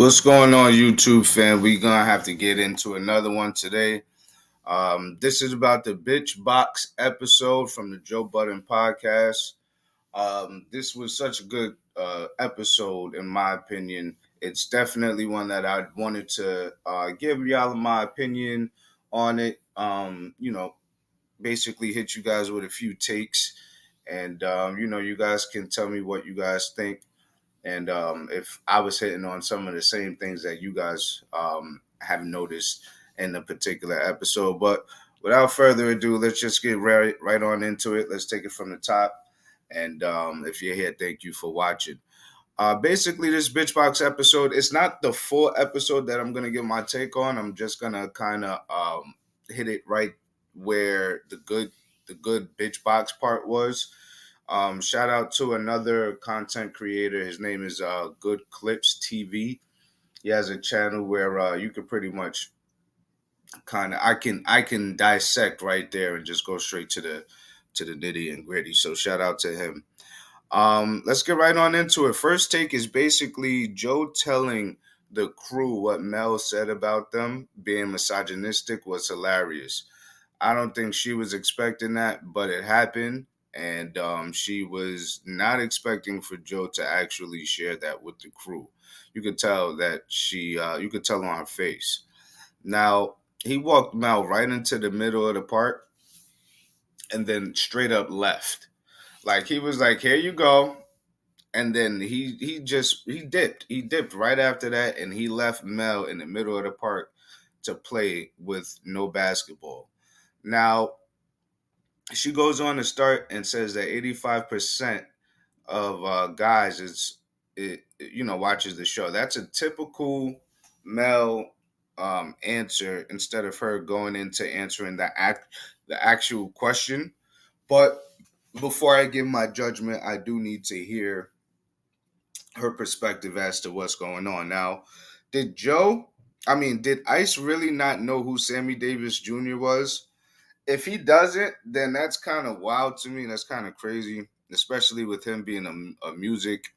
What's going on, YouTube fam? We're gonna have to get into another one today. This is about the bitch box episode from the Joe Budden podcast. This was such a good episode, in my opinion. It's definitely one that I wanted to give y'all my opinion on it. Basically hit you guys with a few takes, and you guys can tell me what you guys think. And if I was hitting on some of the same things that you guys have noticed in the particular episode. But without further ado, let's just get right on into it. Let's take it from the top. And if you're here, thank you for watching. Basically, this bitch box episode, it's not the full episode that I'm going to give my take on. I'm just going to kind of hit it right where the good bitch box part was. Shout out to another content creator. His name is Good Clips TV. He has a channel where you can pretty much kind of I can dissect right there and just go straight to the nitty and gritty. So shout out to him. Let's get right on into it. First take is basically Joe telling the crew what Mel said about them being misogynistic was hilarious. I don't think she was expecting that, but it happened. And she was not expecting for Joe to actually share that with the crew. You could tell that you could tell on her face. Now, he walked Mel right into the middle of the park and then straight up left. Like he was like, here you go. And then he dipped. He dipped right after that and he left Mel in the middle of the park to play with no basketball. Now, she goes on to start and says that 85% of guys watches the show. That's a typical male answer instead of her going into answering the actual question. But before I give my judgment, I do need to hear her perspective as to what's going on. Now, did Ice really not know who Sammy Davis Jr. was? If he doesn't, then that's kind of wild to me. That's kind of crazy, especially with him being a music,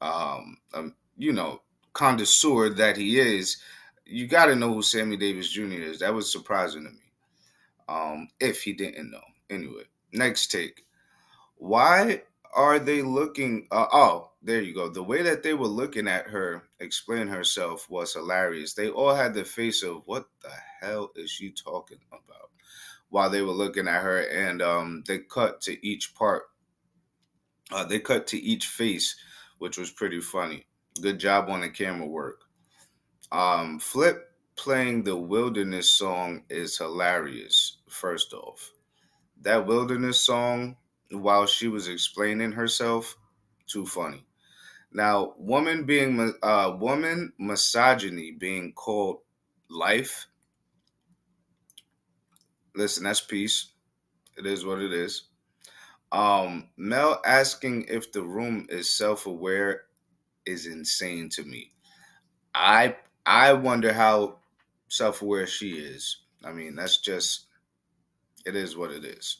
um, um, you know, connoisseur that he is. You got to know who Sammy Davis Jr. is. That was surprising to me. If he didn't know. Anyway, next take. Why are they looking? There you go. The way that they were looking at her explain herself was hilarious. They all had the face of, what the hell is she talking about? While they were looking at her, and they cut to each part. They cut to each face, which was pretty funny. Good job on the camera work. Flip playing the Wilderness song is hilarious. First off, that Wilderness song, while she was explaining herself, too funny. Now, woman misogyny being called life. Listen, that's peace. It is what it is. Mel asking if the room is self-aware is insane to me. I wonder how self-aware she is. I mean, that's just it is what it is.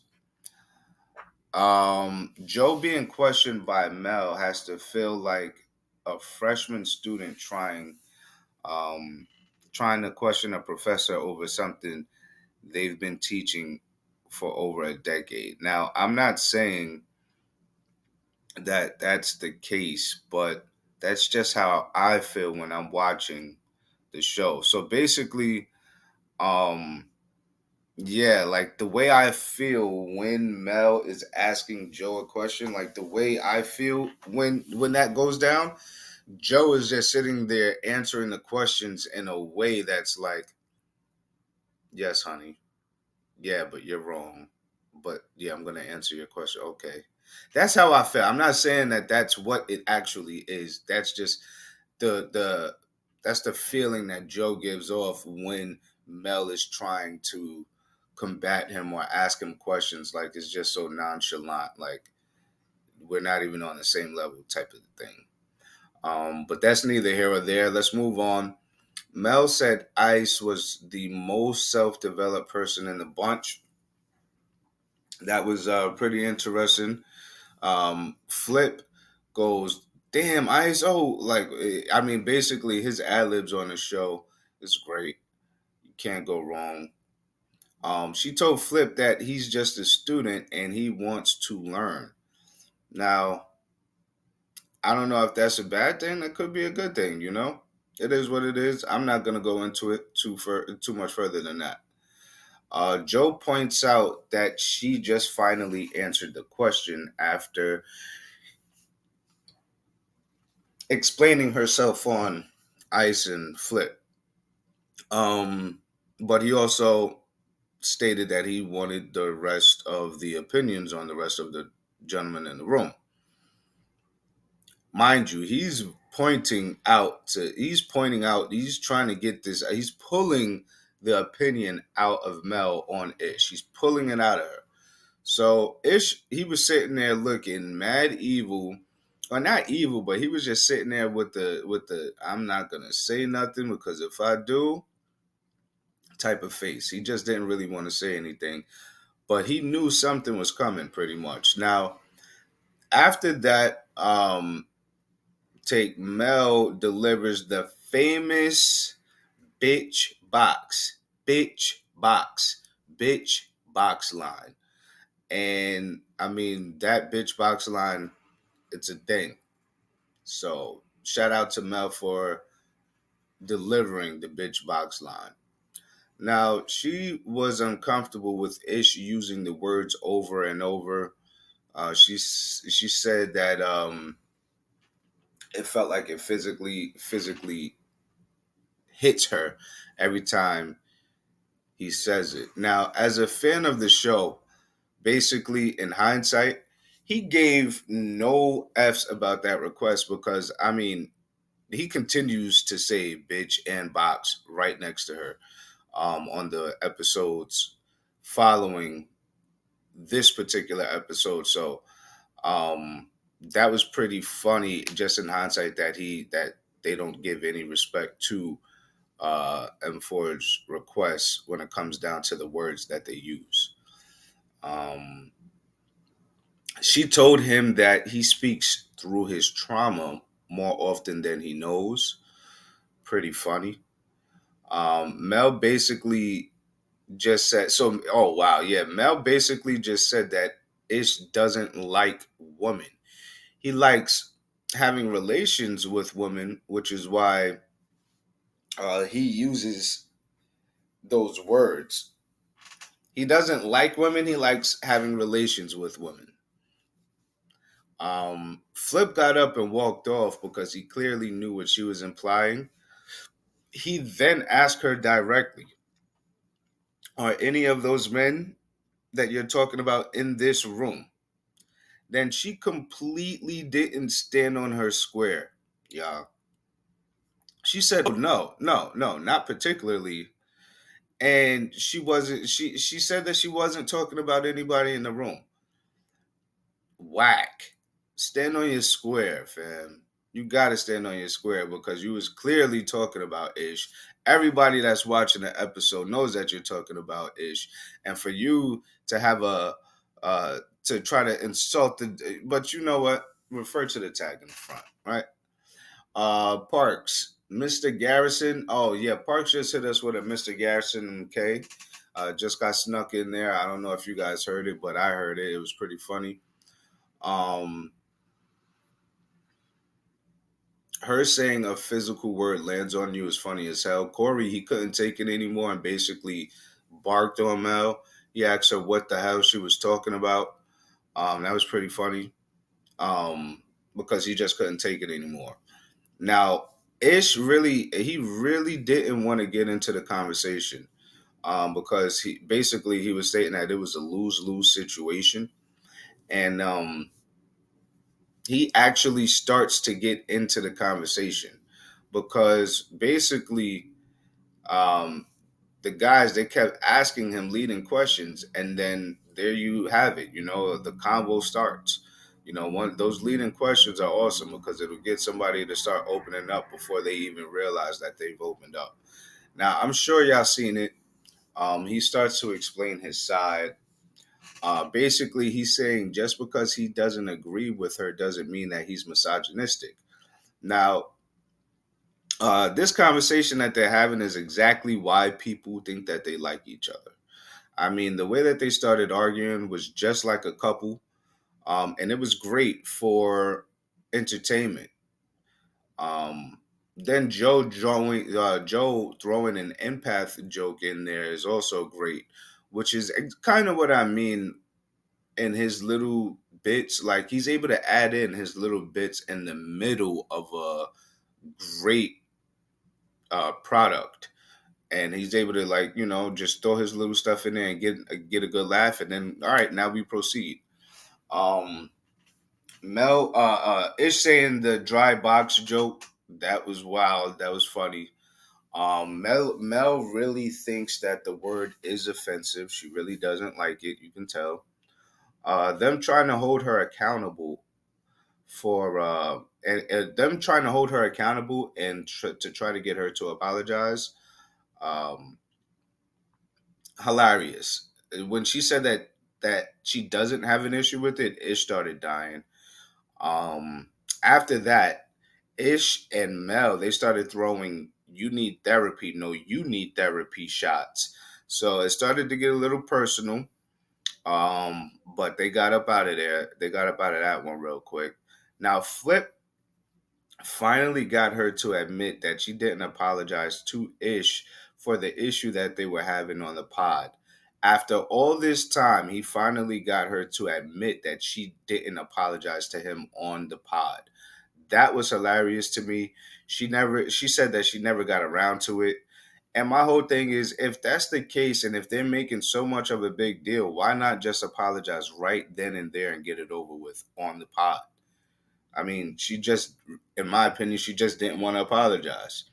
Joe being questioned by Mel has to feel like a freshman student um trying to question a professor over something they've been teaching for over a decade. Now, I'm not saying that that's the case, but that's just how I feel when I'm watching the show. So basically, um, yeah, like the way I feel when Mel is asking Joe a question, like the way I feel when that goes down, Joe is just sitting there answering the questions in a way that's like, yes, honey, yeah, but you're wrong. But yeah, I'm gonna answer your question. Okay, that's how I feel. I'm not saying that that's what it actually is. That's just the that's the feeling that Joe gives off when Mel is trying to combat him or ask him questions. Like it's just so nonchalant. Like we're not even on the same level, type of thing. But that's neither here or there. Let's move on. Mel said Ice was the most self-developed person in the bunch. That was pretty interesting. Flip goes, Damn, ISO. Like, I mean, basically, his ad libs on the show is great. You can't go wrong. She told Flip that he's just a student and he wants to learn. Now, I don't know if that's a bad thing. That could be a good thing. It is what it is. I'm not gonna go into it too much further than that. Joe points out that she just finally answered the question after explaining herself on Ice and Flip. Um, but he also stated that he wanted the rest of the opinions on the rest of the gentlemen in the room. Mind you, he's trying to get this, he's pulling the opinion out of Mel on Ish. He's pulling it out of her. So Ish, he was sitting there looking mad evil, or not evil, but he was just sitting there with the I'm not gonna say nothing because if I do, type of face. He just didn't really want to say anything, but he knew something was coming pretty much. Now, after that, take Mel delivers the famous bitch box, bitch box, bitch box line. And I mean, that bitch box line, it's a thing. So shout out to Mel for delivering the bitch box line. Now, she was uncomfortable with Ish using the words over and over. She said that it felt like it physically hits her every time he says it. Now, as a fan of the show, basically in hindsight, he gave no F's about that request because I mean he continues to say bitch and box right next to her on the episodes following this particular episode. So that was pretty funny just in hindsight that they don't give any respect to M4's requests when it comes down to the words that they use. Um, she told him that he speaks through his trauma more often than he knows. Pretty funny. Mel basically just said, so, oh, wow, yeah. Mel basically just said that Ish doesn't like women. He likes having relations with women, which is why he uses those words. He doesn't like women. He likes having relations with women. Flip got up and walked off because he clearly knew what she was implying. He then asked her directly, are any of those men that you're talking about in this room? Then she completely didn't stand on her square. Yeah. She said, oh, no, no, no, not particularly. And she said that she wasn't talking about anybody in the room. Whack. Stand on your square, fam. You gotta stand on your square because you was clearly talking about Ish. Everybody that's watching the episode knows that you're talking about Ish. And for you to have to try to insult but you know what? Refer to the tag in the front, right? Parks. Mr. Garrison. Oh yeah, Parks just hit us with a Mr. Garrison K. Just got snuck in there. I don't know if you guys heard it, but I heard it. It was pretty funny. Um, her saying a physical word lands on you is funny as hell. Corey, he couldn't take it anymore and basically barked on Mel. He asked her what the hell she was talking about. That was pretty funny because he just couldn't take it anymore. Now, he really didn't want to get into the conversation because he was stating that it was a lose-lose situation. And he actually starts to get into the conversation because basically um, the guys, they kept asking him leading questions, and then there you have it. The convo starts. One those leading questions are awesome because it'll get somebody to start opening up before they even realize that they've opened up. Now, I'm sure y'all seen it. He starts to explain his side. Basically, he's saying just because he doesn't agree with her doesn't mean that he's misogynistic. Now, this conversation that they're having is exactly why people think that they like each other. I mean, the way that they started arguing was just like a couple, and it was great for entertainment. Um, then Joe throwing an empath joke in there is also great, which is kind of what I mean in his little bits. Like he's able to add in his little bits in the middle of a great product, and he's able to, like, just throw his little stuff in there and get a good laugh, and then all right, now we proceed. Um, Mel is saying the dry box joke. That was wild. That was funny. Mel really thinks that the word is offensive. She really doesn't like it. You can tell. Them trying to hold her accountable for and them trying to hold her accountable and to try to get her to apologize. Um, Hilarious. When she said that she doesn't have an issue with it, Ish started dying. After that, Ish and Mel, they started throwing "you need therapy," "no, you need therapy" shots. So it started to get a little personal. But they got up out of there. They got up out of that one real quick. Now Flip finally got her to admit that she didn't apologize to Ish for the issue that they were having on the pod. After all this time, he finally got her to admit that she didn't apologize to him on the pod. That was hilarious to me. She said that she never got around to it. And my whole thing is, if that's the case and if they're making so much of a big deal, why not just apologize right then and there and get it over with on the pod? I mean, she just, in my opinion, she just didn't want to apologize.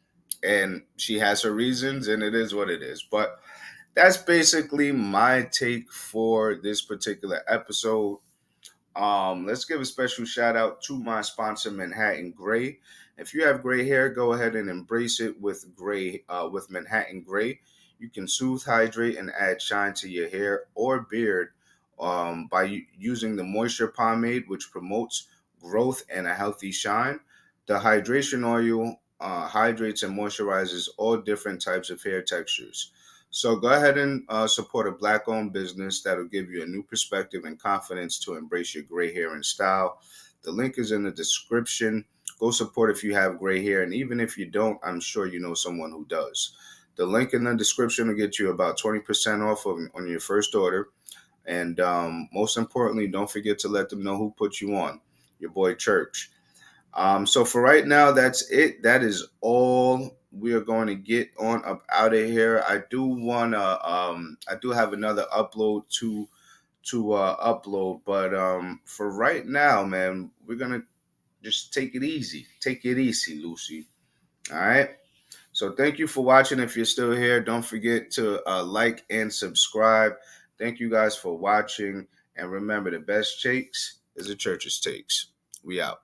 And she has her reasons, and it is what it is. But that's basically my take for this particular episode. Let's give a special shout out to my sponsor, Manhattan Gray. If you have gray hair, go ahead and embrace it with Manhattan Gray. You can soothe, hydrate, and add shine to your hair or beard by using the moisture pomade, which promotes growth and a healthy shine. The hydration oil hydrates and moisturizes all different types of hair textures. So go ahead and support a black-owned business that'll give you a new perspective and confidence to embrace your gray hair and style. The link is in the description. Go support if you have gray hair, and even if you don't, I'm sure you know someone who does. The link in the description will get you about 20% off on your first order. And most importantly, don't forget to let them know who put you on, your boy Church. So for right now, that's it. That is all we are going to get on up out of here. I do have another upload to upload, but for right now, man, we're gonna just take it easy. Take it easy, Lucy. All right. So thank you for watching. If you're still here, don't forget to like and subscribe. Thank you guys for watching, and remember, the best takes is the church's takes. We out.